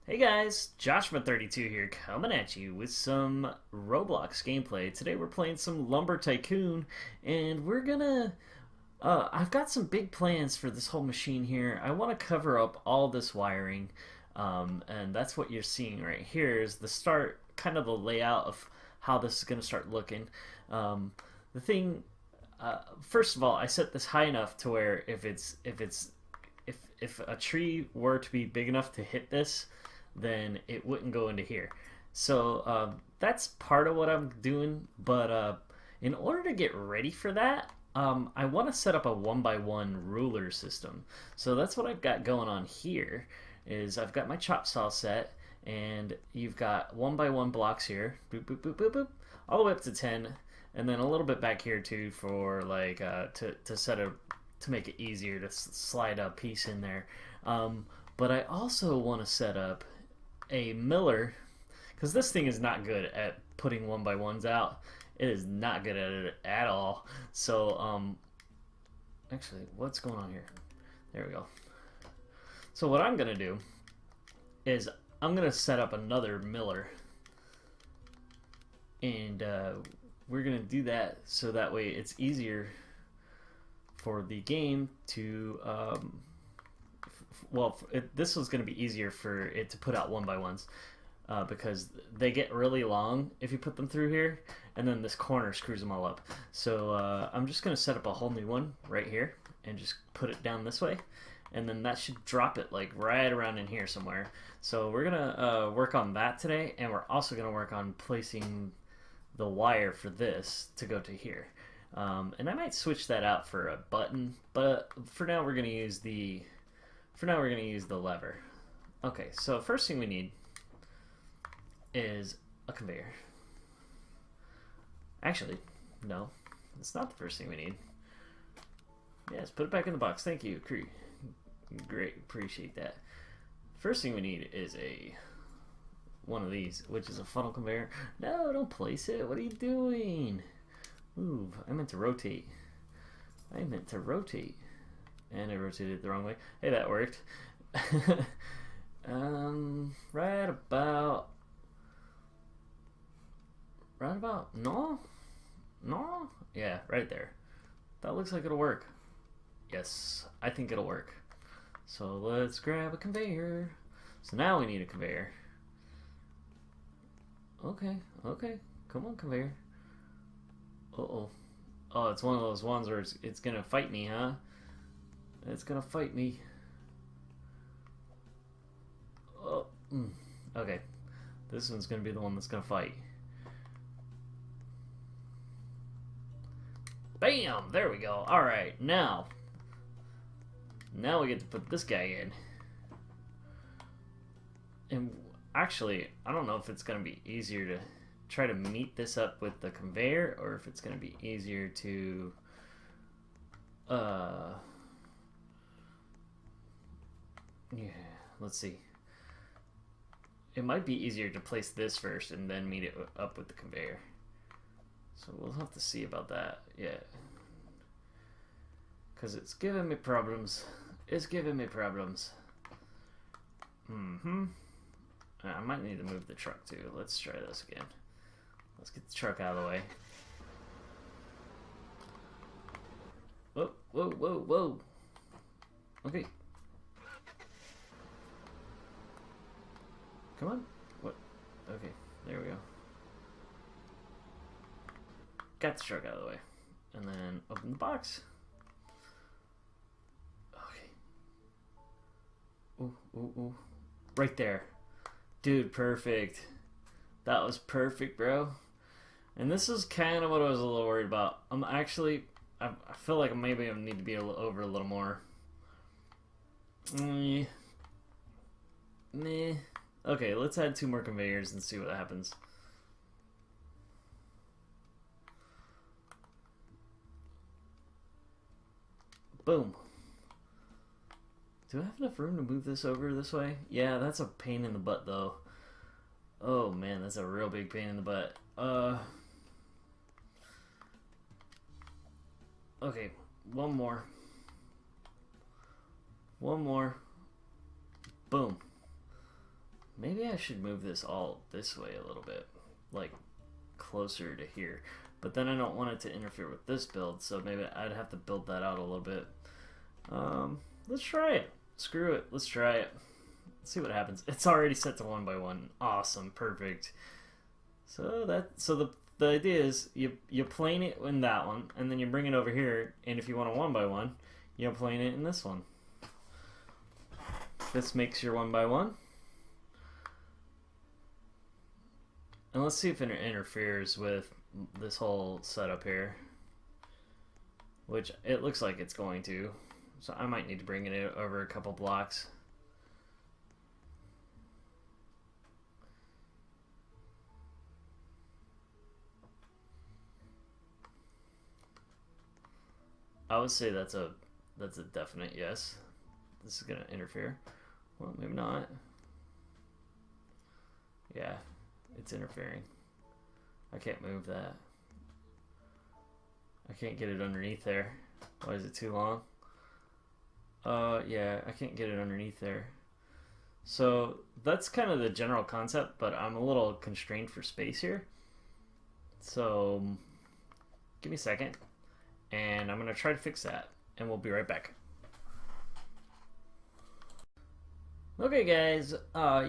Hey guys, Joshua32 here coming at you with some Roblox gameplay. Today we're playing some Lumber Tycoon and I've got some big plans for this whole machine here. I want to cover up all this wiring, and that's what you're seeing right here is the start, kind of the layout of how this is going to start looking. Um, the thing, First of all, I set this high enough to where if a tree were to be big enough to hit this, then it wouldn't go into here. So that's part of what I'm doing. But in order to get ready for that, I want to set up a one by one ruler system. So that's what I've got going on here. Is I've got my chop saw set, and you've got one by one blocks here, boop boop boop boop boop, all the way up to 10, and then a little bit back here too for like to make it easier to slide a piece in there. But I also want to set up a miller because this thing is not good at putting one by ones out. It is not good at it at all. So actually, what's going on here? There we go. So what I'm gonna do is I'm gonna set up another miller, and we're gonna do that so that way it's easier for the game to this was going to be easier for it to put out one by ones because they get really long if you put them through here, and then this corner screws them all up. So I'm just going to set up a whole new one right here and just put it down this way, and then that should drop it like right around in here somewhere. So we're going to work on that today, and we're also going to work on placing the wire for this to go to here. And I might switch that out for a button, but for now we're going to use the lever. Okay, so first thing we need is a conveyor. Actually, no, it's not the first thing we need. Yes, put it back in the box. Thank you. Great, appreciate that. First thing we need is one of these, which is a funnel conveyor. No, don't place it. What are you doing? Move. I meant to rotate. And I rotated it the wrong way. Hey, that worked. Right about. No? Yeah, right there. That looks like it'll work. Yes, I think it'll work. So let's grab a conveyor. So now we need a conveyor. Okay. Come on, conveyor. Uh-oh. Oh, it's one of those ones where it's gonna fight me, huh? It's gonna fight me. Oh, okay. This one's gonna be the one that's gonna fight. Bam! There we go. Alright, now we get to put this guy in. And actually, I don't know if it's gonna be easier to try to meet this up with the conveyor, or if it's going to be easier to yeah, let's see. It might be easier to place this first and then meet it up with the conveyor, so we'll have to see about that. Yeah, because it's giving me problems. I might need to move the truck too. Let's try this again. Let's get the truck out of the way. Whoa. Okay. Come on. What? Okay, there we go. Got the truck out of the way. And then open the box. Okay. Ooh. Right there. Dude, perfect. That was perfect, bro. And this is kind of what I was a little worried about. I feel like maybe I need to be over a little more. Meh. Okay, let's add 2 more conveyors and see what happens. Boom. Do I have enough room to move this over this way? Yeah, that's a pain in the butt, though. Oh, man, that's a real big pain in the butt. Okay, one more. Boom. Maybe I should move this all this way a little bit, like closer to here. But then I don't want it to interfere with this build, so maybe I'd have to build that out a little bit. Let's try it. Screw it. Let's try it. Let's see what happens. It's already set to 1 by 1. Awesome. Perfect. So the idea is you plane it in that one, and then you bring it over here, and if you want a 1 by 1, you plane it in this one. This makes your 1 by 1. And let's see if it interferes with this whole setup here, which it looks like it's going to. So I might need to bring it over a couple blocks. I would say that's a definite yes. This is gonna interfere. Well, maybe not. Yeah, it's interfering. I can't move that. I can't get it underneath there. Why is it too long? Yeah, I can't get it underneath there. So that's kind of the general concept, but I'm a little constrained for space here. So give me a second, and I'm gonna try to fix that, and we'll be right back. Okay guys,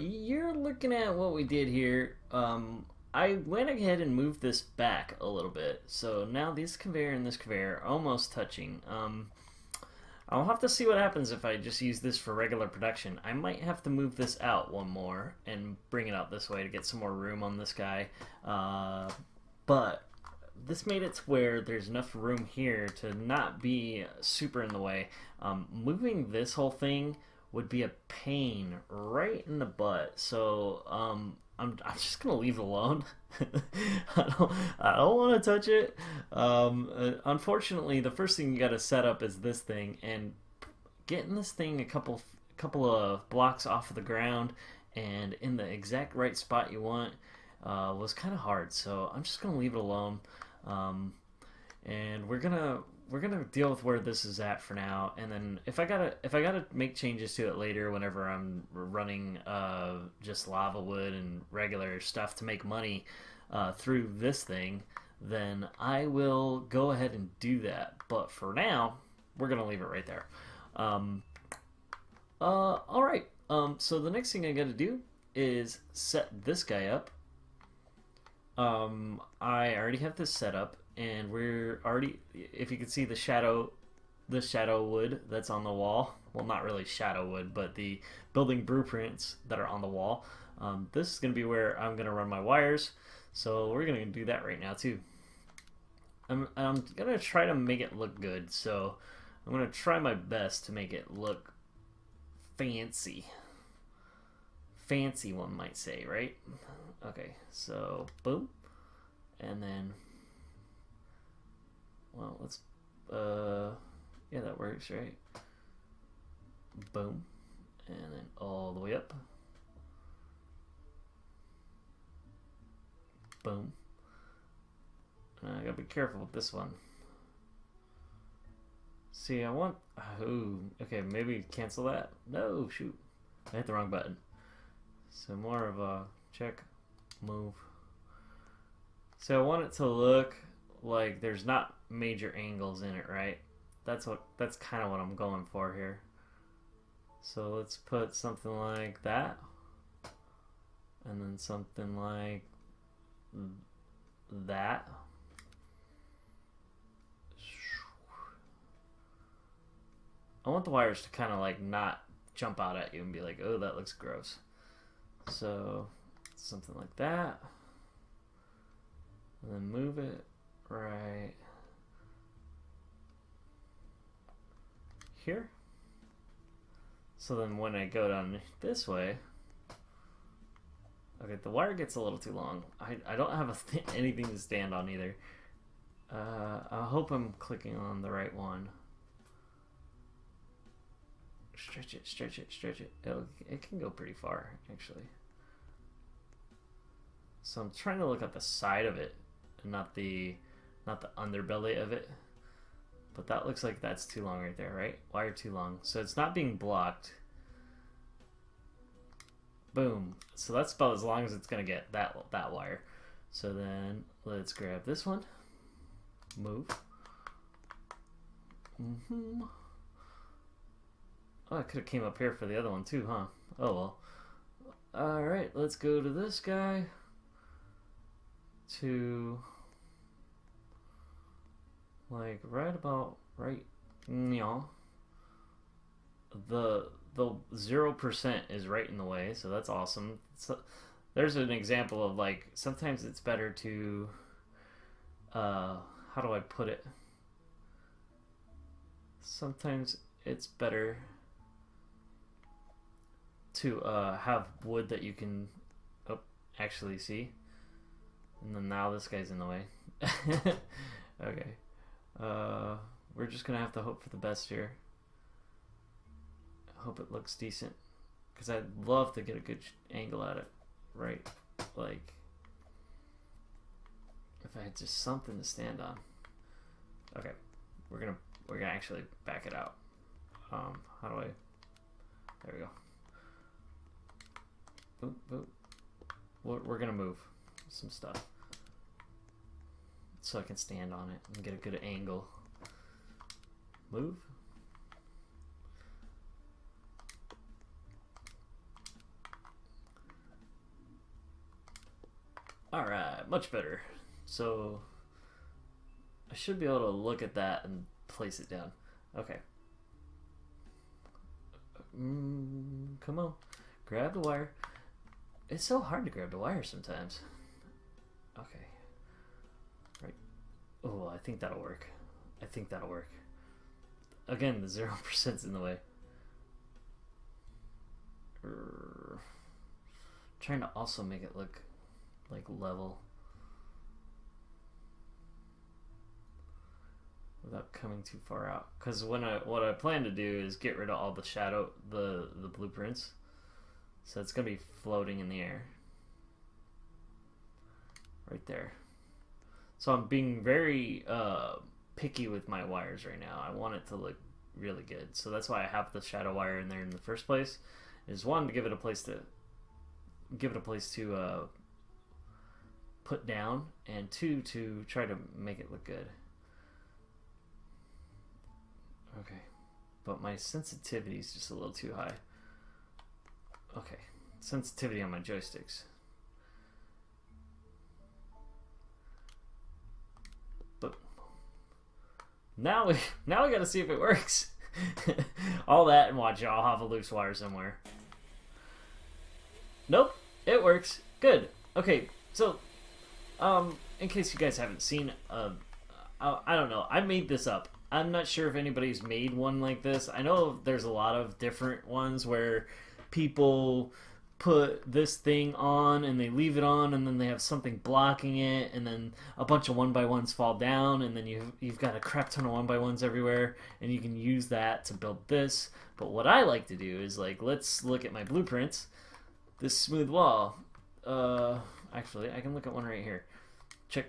you're looking at what we did here. I went ahead and moved this back a little bit, so now this conveyor and this conveyor are almost touching. I'll have to see what happens if I just use this for regular production. I might have to move this out one more and bring it out this way to get some more room on this guy. But this made it to where there's enough room here to not be super in the way. Moving this whole thing would be a pain right in the butt. So I'm just gonna leave it alone. I don't want to touch it. Unfortunately, the first thing you got to set up is this thing, and getting this thing a couple of blocks off of the ground and in the exact right spot you want was kind of hard. So I'm just gonna leave it alone, and we're gonna deal with where this is at for now, and then if I gotta make changes to it later whenever I'm running just lava wood and regular stuff to make money through this thing, then I will go ahead and do that. But for now, we're gonna leave it right there. All right. So the next thing I gotta do is set this guy up. I already have this set up, and we're already, if you can see the shadow wood that's on the wall, well, not really shadow wood, but the building blueprints that are on the wall. This is going to be where I'm going to run my wires, so we're going to do that right now too. I'm going to try to make it look good, so I'm going to try my best to make it look fancy. Fancy, one might say, right? Okay, so boom, and then, well, let's, yeah, that works, right? Boom, and then all the way up. Boom. I gotta be careful with this one. See, I want, oh, okay, maybe cancel that. No, shoot, I hit the wrong button. So more of a check, move. So I want it to look like there's not major angles in it, right? That's kind of what I'm going for here. So let's put something like that, and then something like that. I want the wires to kind of like not jump out at you and be like, oh, that looks gross. So something like that, and then move it right here. So then when I go down this way, okay, the wire gets a little too long. I don't have anything to stand on either. I hope I'm clicking on the right one. Stretch it, stretch it, stretch it. It can go pretty far, actually. So I'm trying to look at the side of it, and not the underbelly of it. But that looks like that's too long right there, right? Wire too long. So it's not being blocked. Boom. So that's about as long as it's gonna get, that wire. So then let's grab this one. Move. Oh, I could have came up here for the other one too, huh? Oh well. Alright, let's go to this guy. To like right about right, y'all. The 0% is right in the way, so that's awesome. So there's an example of like sometimes it's better to how do I put it? Sometimes it's better to have wood that you can actually see. And then now this guy's in the way. Okay. We're just gonna have to hope for the best here. Hope it looks decent, because I'd love to get a good angle at it. Right, like if I had just something to stand on. Okay, we're gonna actually back it out. How do I? There we go. Boop, boop. We're gonna move some stuff so I can stand on it and get a good angle. Move. Alright, much better. So I should be able to look at that and place it down. Okay. Come on. Grab the wire. It's so hard to grab the wire sometimes. Okay. Right. Oh, I think that'll work. I think that'll work. Again, the 0%'s in the way. Trying to also make it look like level without coming too far out, because what I plan to do is get rid of all the shadow, the blueprints, so it's gonna be floating in the air right there. So I'm being very picky with my wires right now. I want it to look really good, so that's why I have the shadow wire in there in the first place. Is one, to give it a place to put down, and two, to try to make it look good. Okay, but my sensitivity is just a little too high. Okay, sensitivity on my joysticks. But now we gotta see if it works. All that and watch, I'll have a loose wire somewhere. Nope, it works. Good. Okay, so in case you guys haven't seen, I don't know, I made this up. I'm not sure if anybody's made one like this. I know there's a lot of different ones where people put this thing on and they leave it on, and then they have something blocking it, and then a bunch of 1x1s fall down, and then you've got a crap ton of 1x1s everywhere, and you can use that to build this. But what I like to do is, like, let's look at my blueprints. This smooth wall. Actually, I can look at one right here. Check.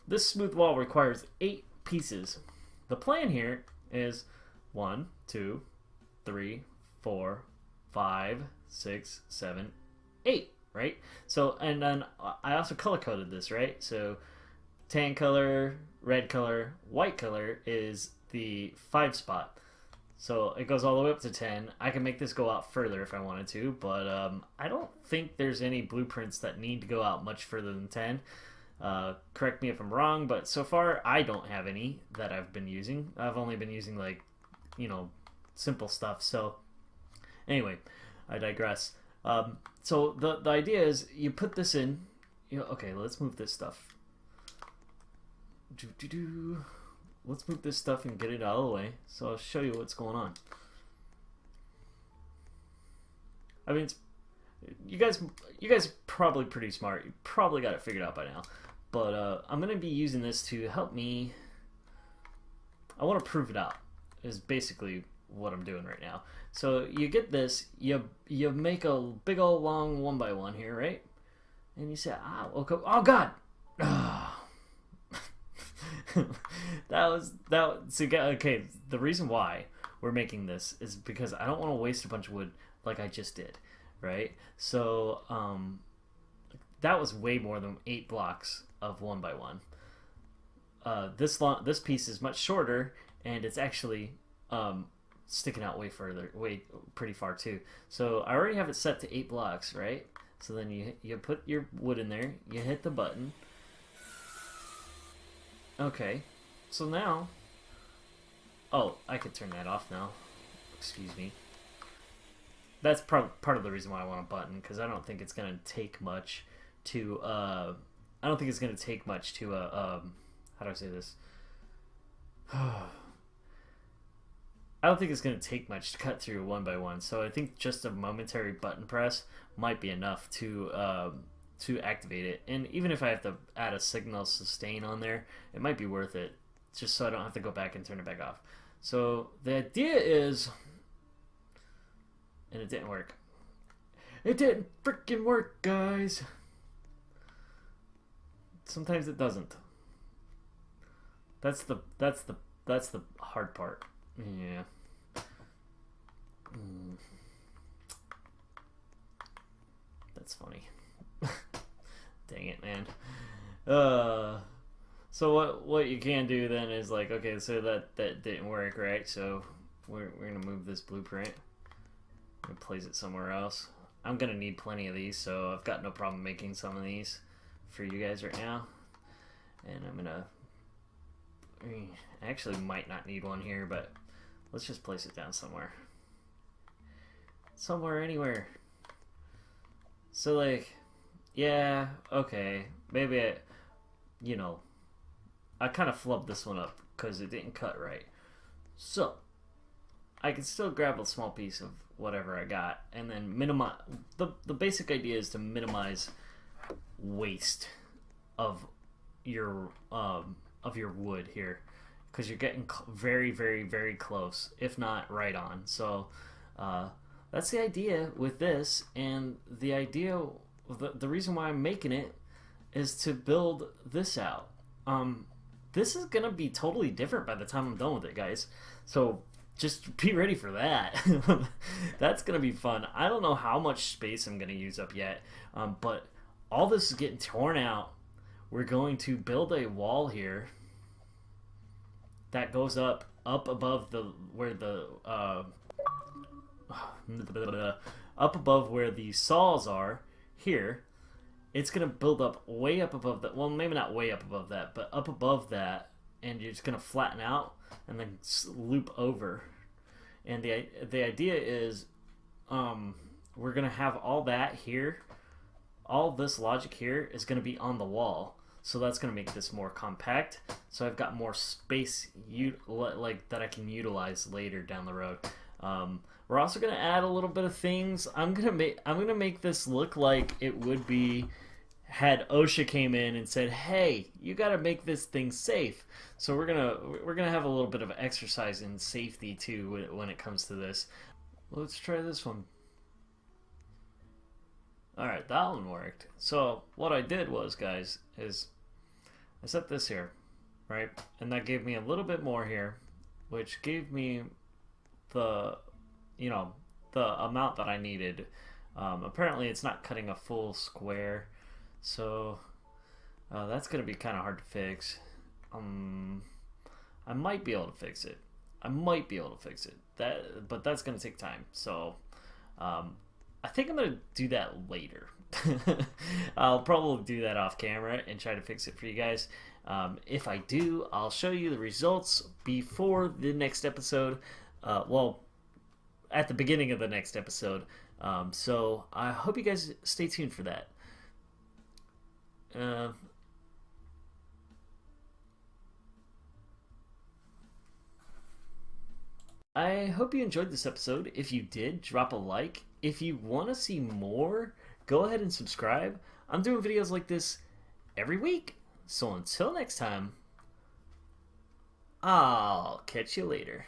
This smooth wall requires 8 pieces. The plan here is 1, 2, 3, 4, 5, 6, 7, 8, right? So, and then I also color coded this, right? So tan color, red color, white color is the 5 spot. So it goes all the way up to 10. I can make this go out further if I wanted to, but I don't think there's any blueprints that need to go out much further than 10. Correct me if I'm wrong, but so far I don't have any that I've been using. I've only been using, like, you know, simple stuff. So anyway, I digress. So the idea is you put this in. You know, okay, let's move this stuff. Let's move this stuff and get it out of the way. So I'll show you what's going on. I mean, you guys are probably pretty smart. You probably got it figured out by now. But I'm going to be using this to help me. I want to prove it out, is basically what I'm doing right now. So you get this, you make a big old long 1x1 here, right? And you say, okay, oh God! Okay, the reason why we're making this is because I don't want to waste a bunch of wood like I just did. right? So that was way more than 8 blocks of 1 by 1. This piece is much shorter, and it's actually sticking out way further, way pretty far too. So I already have it set to 8 blocks, right? So then you put your wood in there, you hit the button. Okay, so now, oh, I could turn that off now. Excuse me. That's part of the reason why I want a button, because I don't think it's gonna take much to I don't think it's gonna take much to how do I say this? I don't think it's going to take much to cut through 1 by 1, so I think just a momentary button press might be enough to activate it. And even if I have to add a signal sustain on there, it might be worth it, just so I don't have to go back and turn it back off. So the idea is, and it didn't work. It didn't freaking work, guys. Sometimes it doesn't. That's the hard part. Yeah. That's funny. Dang it, man. So what you can do then is like, okay, so that didn't work, right? So we're gonna move this blueprint and place it somewhere else. I'm gonna need plenty of these, so I've got no problem making some of these for you guys right now. And I'm gonna actually might not need one here, but let's just place it down somewhere. Somewhere, anywhere. So like, yeah, okay, maybe I kind of flubbed this one up because it didn't cut right. So I can still grab a small piece of whatever I got and then minimize. The basic idea is to minimize waste of your wood here, because you're getting very, very, very close, if not right on. So that's the idea with this, and the idea, the reason why I'm making it is to build this out. This is gonna be totally different by the time I'm done with it, guys. So just be ready for that. That's gonna be fun. I don't know how much space I'm gonna use up yet, but all this is getting torn out. We're going to build a wall here that goes up above where the up above where the saws are here. It's gonna build up way up above that. Well, maybe not way up above that, but up above that, and you're just gonna flatten out and then loop over. And the idea is, we're gonna have all that here. All this logic here is gonna be on the wall. So that's going to make this more compact. So I've got more space like that I can utilize later down the road. We're also going to add a little bit of things. I'm gonna make this look like it would be had OSHA came in and said, "Hey, you got to make this thing safe." So we're gonna have a little bit of exercise in safety too when it comes to this. Let's try this one. All right, that one worked. So what I did was, guys, is I set this here, right? And that gave me a little bit more here, which gave me the amount that I needed. Apparently it's not cutting a full square, so that's gonna be kind of hard to fix. I might be able to fix it. But that's gonna take time. So I think I'm gonna do that later. I'll probably do that off camera and try to fix it for you guys. If I do, I'll show you the results before the next episode. Well, at the beginning of the next episode. So I hope you guys stay tuned for that. I hope you enjoyed this episode. If you did, drop a like. If you want to see more, go ahead and subscribe. I'm doing videos like this every week. So until next time, I'll catch you later.